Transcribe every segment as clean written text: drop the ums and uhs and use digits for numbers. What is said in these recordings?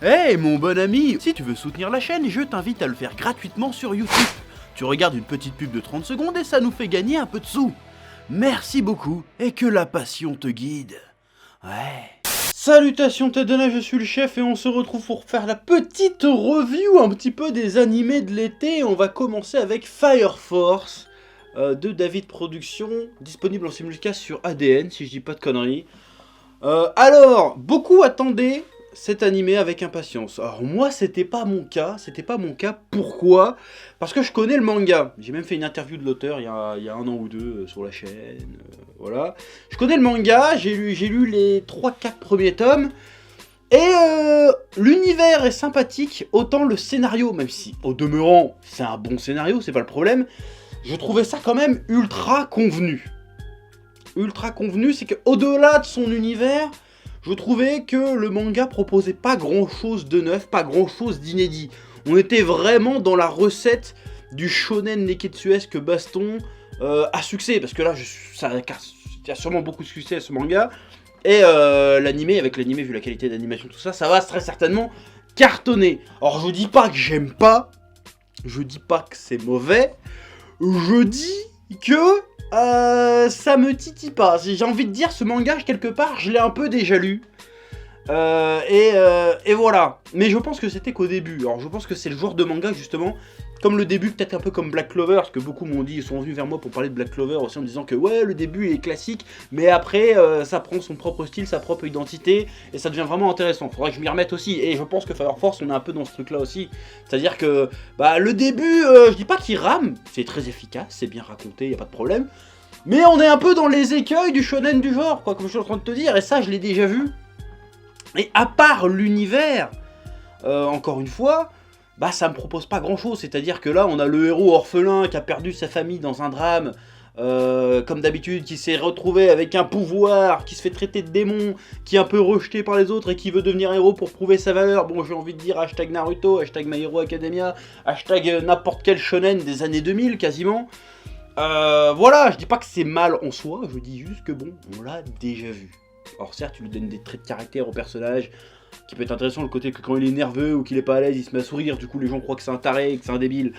Hey mon bon ami, si tu veux soutenir la chaîne, je t'invite à le faire gratuitement sur YouTube. Tu regardes une petite pub de 30 secondes et ça nous fait gagner un peu de sous. Merci beaucoup et que la passion te guide. Ouais. Salutations Tedena, je suis le chef et on se retrouve pour faire la petite review un petit peu des animés de l'été. On va commencer avec Fire Force de David Productions, disponible en simulcast sur ADN si je dis pas de conneries. Alors, beaucoup attendaient cet animé avec impatience. Alors moi, c'était pas mon cas. Pourquoi? Parce que je connais le manga. J'ai même fait une interview de l'auteur il y a un an ou deux sur la chaîne. Voilà. Je connais le manga, j'ai lu les 3-4 premiers tomes. Et l'univers est sympathique, autant le scénario, même si au demeurant, c'est un bon scénario, c'est pas le problème. Je trouvais ça quand même ultra convenu. Ultra convenu, c'est qu'au-delà de son univers, je trouvais que le manga proposait pas grand chose de neuf, pas grand chose d'inédit. On était vraiment dans la recette du shonen neketsuesque baston à succès, parce que là, il y a sûrement beaucoup de succès à ce manga. Et l'animé, avec l'animé, vu la qualité d'animation, tout ça, ça va très certainement cartonner. Alors je dis pas que j'aime pas, je dis pas que c'est mauvais, je dis que ça me titille pas. J'ai envie de dire, ce manga, quelque part, je l'ai un peu déjà lu. Et voilà. Mais je pense que c'était qu'au début. Alors je pense que c'est le genre de manga, justement, comme le début, peut-être un peu comme Black Clover, parce que beaucoup m'ont dit, ils sont venus vers moi pour parler de Black Clover aussi en disant que ouais, le début est classique, mais après, ça prend son propre style, sa propre identité, et ça devient vraiment intéressant. Faudrait que je m'y remette aussi, et je pense que Fire Force, on est un peu dans ce truc-là aussi. C'est-à-dire que, bah, le début, je dis pas qu'il rame, c'est très efficace, c'est bien raconté, y a pas de problème, mais on est un peu dans les écueils du shonen du genre, quoi, comme je suis en train de te dire, et ça, je l'ai déjà vu. Et à part l'univers, encore une fois, bah ça me propose pas grand chose, c'est-à-dire que là on a le héros orphelin qui a perdu sa famille dans un drame, comme d'habitude, qui s'est retrouvé avec un pouvoir, qui se fait traiter de démon, qui est un peu rejeté par les autres et qui veut devenir héros pour prouver sa valeur. Bon, j'ai envie de dire hashtag Naruto, hashtag My Hero Academia, hashtag n'importe quel shonen des années 2000 quasiment. Voilà, je dis pas que c'est mal en soi, je dis juste que bon, on l'a déjà vu. Alors certes, tu lui donnes des traits de caractère au personnage, qui peut être intéressant, le côté que quand il est nerveux ou qu'il est pas à l'aise, il se met à sourire, du coup les gens croient que c'est un taré, que c'est un débile.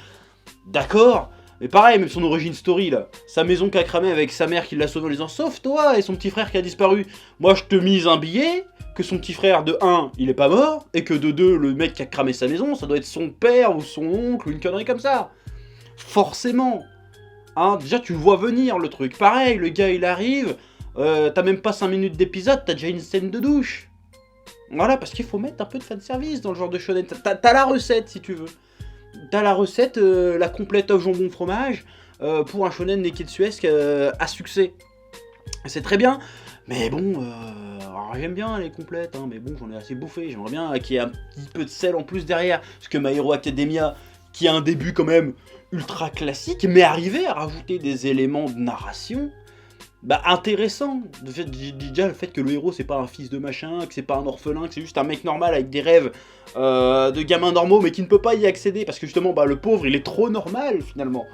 D'accord, mais pareil, même son origin story là, sa maison qui a cramé avec sa mère qui l'a sauvé en disant sauf toi et son petit frère qui a disparu. Moi je te mise un billet que son petit frère de 1 il est pas mort, et que de 2 le mec qui a cramé sa maison, ça doit être son père ou son oncle ou une connerie comme ça. Forcément. Hein, déjà tu vois venir le truc. Pareil, le gars il arrive, t'as même pas 5 minutes d'épisode, t'as déjà une scène de douche. Voilà, parce qu'il faut mettre un peu de fanservice dans le genre de shonen. T'as la recette, si tu veux. T'as la recette, la complète au jambon fromage, pour un shonen neketsuesque à succès. C'est très bien, mais bon, alors j'aime bien les complètes, hein, mais bon, j'en ai assez bouffé. J'aimerais bien qu'il y ait un petit peu de sel en plus derrière, parce que My Hero Academia, qui a un début quand même ultra classique, mais arriver à rajouter des éléments de narration... bah intéressant, déjà le fait que le héros c'est pas un fils de machin, que c'est pas un orphelin, que c'est juste un mec normal avec des rêves de gamins normaux mais qui ne peut pas y accéder parce que justement bah le pauvre il est trop normal finalement.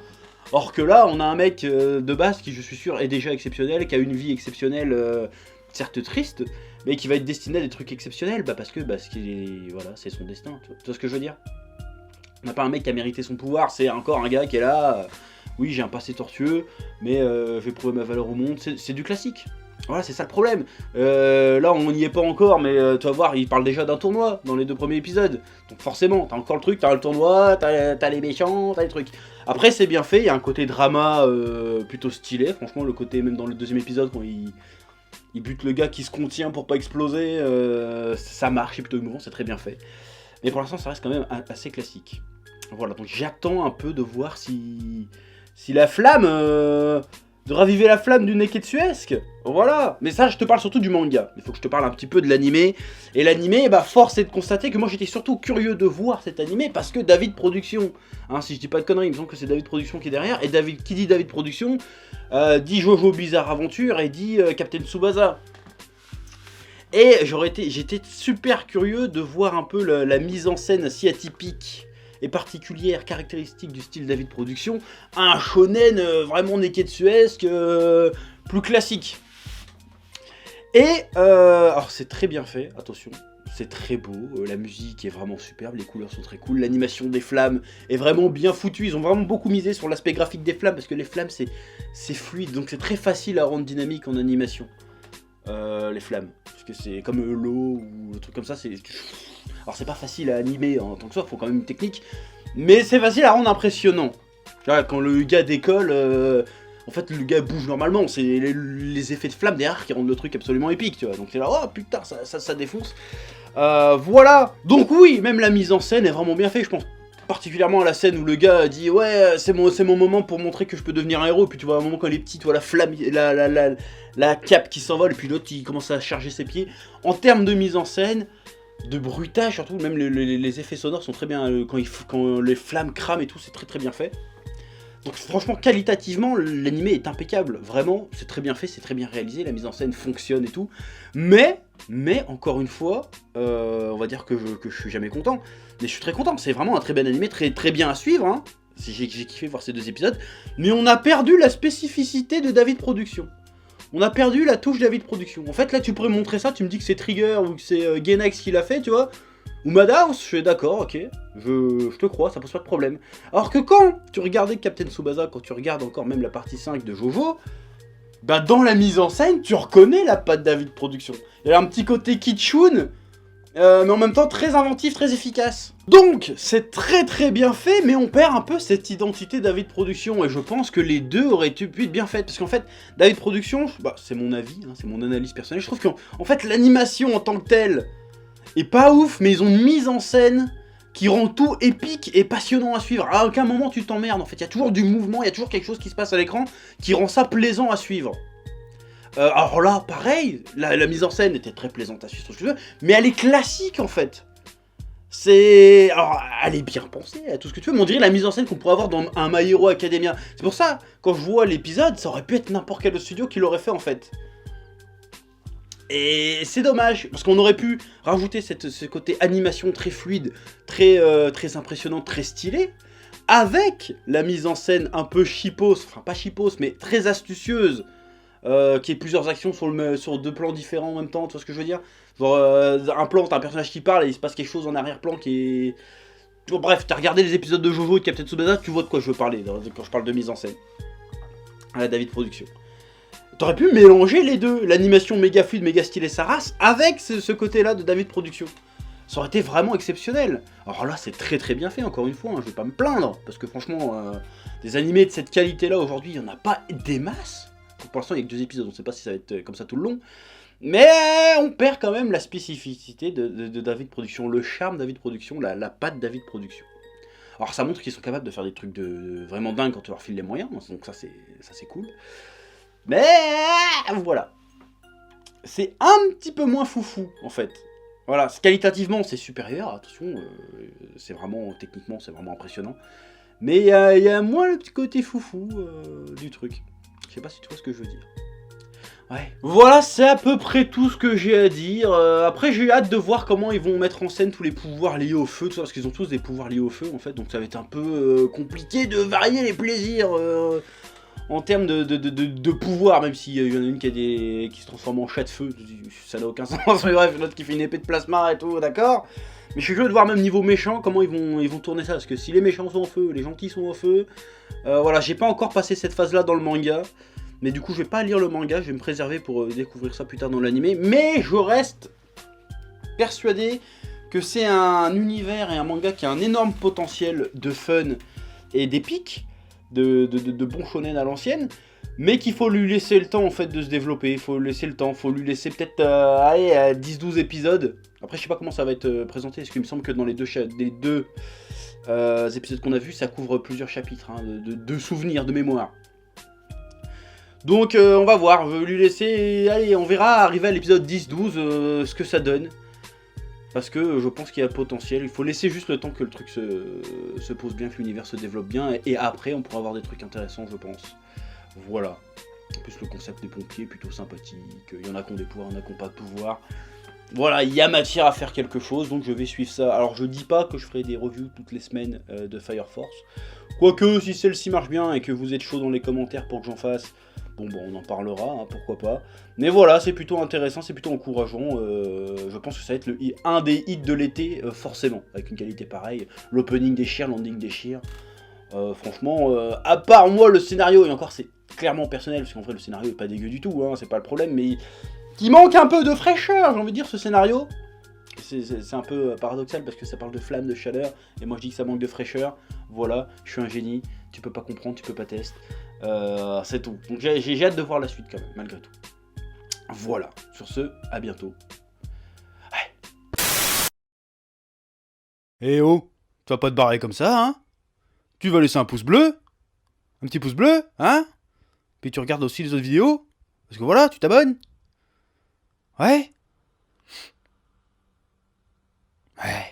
Or que là on a un mec de base qui je suis sûr est déjà exceptionnel, qui a une vie exceptionnelle, certes triste, mais qui va être destiné à des trucs exceptionnels, bah parce que voilà, c'est son destin, tu vois ce que je veux dire. On n'a pas un mec qui a mérité son pouvoir, c'est encore un gars qui est là... oui, j'ai un passé tortueux, mais je vais prouver ma valeur au monde. C'est du classique. Voilà, c'est ça le problème. Là, on n'y est pas encore, mais tu vas voir, il parle déjà d'un tournoi dans les 2 premiers épisodes. Donc forcément, t'as encore le truc, t'as le tournoi, t'as les méchants, t'as les trucs. Après, c'est bien fait, il y a un côté drama plutôt stylé. Franchement, le côté, même dans le 2e épisode, quand il bute le gars qui se contient pour pas exploser, ça marche, c'est plutôt émouvant, c'est très bien fait. Mais pour l'instant, ça reste quand même assez classique. Voilà, donc j'attends un peu de voir si la flamme, de raviver la flamme du neketsuesque, voilà. Mais ça, je te parle surtout du manga. Il faut que je te parle un petit peu de l'animé. Et l'animé, bah, force est de constater que moi, j'étais surtout curieux de voir cet animé parce que David Productions, hein, si je dis pas de conneries, il me semble que c'est David Productions qui est derrière. Et qui dit David Productions, dit Jojo Bizarre Adventure et dit Captain Tsubasa. Et j'étais super curieux de voir un peu la mise en scène si atypique et particulière, caractéristique du style David Productions, un shonen vraiment neketsuesque, plus classique. Et, alors c'est très bien fait, attention, c'est très beau, la musique est vraiment superbe, les couleurs sont très cool, l'animation des flammes est vraiment bien foutue, ils ont vraiment beaucoup misé sur l'aspect graphique des flammes, parce que les flammes c'est fluide, donc c'est très facile à rendre dynamique en animation, les flammes, parce que c'est comme l'eau ou un truc comme ça, alors c'est pas facile à animer en tant que ça, il faut quand même une technique, mais c'est facile à rendre impressionnant. Là, quand le gars décolle, en fait le gars bouge normalement, c'est les effets de flammes derrière qui rendent le truc absolument épique, tu vois, donc c'est là, oh putain, ça défonce. Voilà, donc oui, même la mise en scène est vraiment bien faite, je pense particulièrement à la scène où le gars dit ouais c'est mon moment pour montrer que je peux devenir un héros, et puis tu vois à un moment quand il est petit, tu vois la flamme, la cape qui s'envole, et puis l'autre il commence à charger ses pieds. En termes de mise en scène, de bruitage surtout, même les effets sonores sont très bien, quand les flammes crament et tout, c'est très bien fait. Donc franchement, qualitativement, l'animé est impeccable, vraiment, c'est très bien fait, c'est très bien réalisé, la mise en scène fonctionne et tout, mais encore une fois, on va dire que je suis jamais content, mais je suis très content, c'est vraiment un très bon animé, très bien à suivre, hein. J'ai kiffé voir ces 2 épisodes, mais on a perdu la spécificité de David Productions. On a perdu la touche David Productions. En fait, là, tu pourrais montrer ça, tu me dis que c'est Trigger ou que c'est Gainax qui l'a fait, tu vois, ou Madhouse, je suis d'accord, ok, je te crois, ça pose pas de problème. Alors que quand tu regardais Captain Tsubasa, quand tu regardes encore même la partie 5 de Jojo, bah dans la mise en scène, tu reconnais la patte David Productions. Il y a un petit côté kitschoun, mais en même temps très inventif, très efficace. Donc, c'est très bien fait, mais on perd un peu cette identité David Productions, et je pense que les deux auraient pu être bien faites, parce qu'en fait, David Productions, bah, c'est mon avis, hein, c'est mon analyse personnelle, je trouve qu'en fait, l'animation en tant que telle est pas ouf, mais ils ont une mise en scène qui rend tout épique et passionnant à suivre. À aucun moment tu t'emmerdes, en fait, il y a toujours du mouvement, il y a toujours quelque chose qui se passe à l'écran qui rend ça plaisant à suivre. Alors là, pareil, la mise en scène était très plaisante à suivre, ce que je veux, mais elle est classique en fait. Alors, elle est bien pensée, à tout ce que tu veux, mais on dirait la mise en scène qu'on pourrait avoir dans un My Hero Academia. C'est pour ça, quand je vois l'épisode, ça aurait pu être n'importe quel autre studio qui l'aurait fait en fait. Et c'est dommage, parce qu'on aurait pu rajouter ce côté animation très fluide, très impressionnant, très stylé, avec la mise en scène un peu cheapos, enfin pas cheapos, mais très astucieuse, qui ait plusieurs actions sur 2 plans différents en même temps, tu vois ce que je veux dire? Genre, un plan, t'as un personnage qui parle et il se passe quelque chose en arrière-plan qui est... Bon, bref, t'as regardé les épisodes de Jojo et de Captain Tsubasa, tu vois de quoi je veux parler quand je parle de mise en scène. À la David Productions. T'aurais pu mélanger les deux, l'animation méga fluide, méga stylée sa race, avec ce côté-là de David Productions. Ça aurait été vraiment exceptionnel. Alors là, c'est très bien fait, encore une fois, hein, je vais pas me plaindre, parce que franchement, des animés de cette qualité-là, aujourd'hui, il n'y en a pas des masses. Pour l'instant, il n'y a que 2 épisodes, on ne sait pas si ça va être comme ça tout le long. Mais on perd quand même la spécificité de David Productions, le charme David Productions, la patte David Productions. Alors ça montre qu'ils sont capables de faire des trucs vraiment dingues quand tu leur files les moyens, donc ça c'est cool. Mais voilà, c'est un petit peu moins foufou en fait. Voilà, qualitativement c'est supérieur, attention, c'est vraiment, techniquement c'est vraiment impressionnant. Mais il y a moins le petit côté foufou du truc. Je sais pas si tu vois ce que je veux dire. Ouais. Voilà, c'est à peu près tout ce que j'ai à dire. Après, j'ai hâte de voir comment ils vont mettre en scène tous les pouvoirs liés au feu, tout ça, parce qu'ils ont tous des pouvoirs liés au feu en fait, donc ça va être un peu compliqué de varier les plaisirs. En termes de pouvoir, même s'il y en a une qui se transforme en chat de feu, ça n'a aucun sens, mais bref, l'autre qui fait une épée de plasma et tout, d'accord. Mais je suis curieux de voir même niveau méchant, comment ils vont tourner ça, parce que si les méchants sont au feu, les gentils sont au feu, voilà, j'ai pas encore passé cette phase-là dans le manga, mais du coup je vais pas lire le manga, je vais me préserver pour découvrir ça plus tard dans l'animé, mais je reste persuadé que c'est un univers et un manga qui a un énorme potentiel de fun et d'épique, de bon shonen à l'ancienne, mais qu'il faut lui laisser le temps en fait de se développer, il faut lui laisser le temps, faut lui laisser peut-être à 10-12 épisodes. Après je sais pas comment ça va être présenté, parce qu'il me semble que dans les deux épisodes qu'on a vus, ça couvre plusieurs chapitres, hein, de souvenirs, de mémoire. Donc on va voir, je vais lui laisser, allez, on verra arriver à l'épisode 10-12 ce que ça donne. Parce que je pense qu'il y a potentiel, il faut laisser juste le temps que le truc se pose bien, que l'univers se développe bien, et après on pourra avoir des trucs intéressants je pense. Voilà. En plus le concept des pompiers est plutôt sympathique, il y en a qui ont des pouvoirs, il y en a qui n'ont pas de pouvoir. Voilà, il y a matière à faire quelque chose, donc je vais suivre ça. Alors je dis pas que je ferai des reviews toutes les semaines de Fire Force. Quoique, si celle-ci marche bien et que vous êtes chaud dans les commentaires pour que j'en fasse, bon on en parlera, hein, pourquoi pas. Mais voilà, c'est plutôt intéressant, c'est plutôt encourageant. Je pense que ça va être un des hits de l'été, forcément, avec une qualité pareille. L'opening déchire, l'ending déchire. Franchement, à part moi, le scénario, et encore c'est clairement personnel, parce qu'en vrai le scénario est pas dégueu du tout, hein, c'est pas le problème, mais qui manque un peu de fraîcheur, j'ai envie de dire, ce scénario. C'est un peu paradoxal parce que ça parle de flamme, de chaleur, et moi je dis que ça manque de fraîcheur. Voilà, je suis un génie, tu peux pas comprendre, tu peux pas tester. C'est tout. Donc j'ai hâte de voir la suite quand même, malgré tout. Voilà, sur ce, à bientôt. Eh oh, tu vas pas te barrer comme ça, hein? Tu vas laisser un pouce bleu? Un petit pouce bleu, hein? Puis tu regardes aussi les autres vidéos? Parce que voilà, tu t'abonnes? Ouais? Ouais.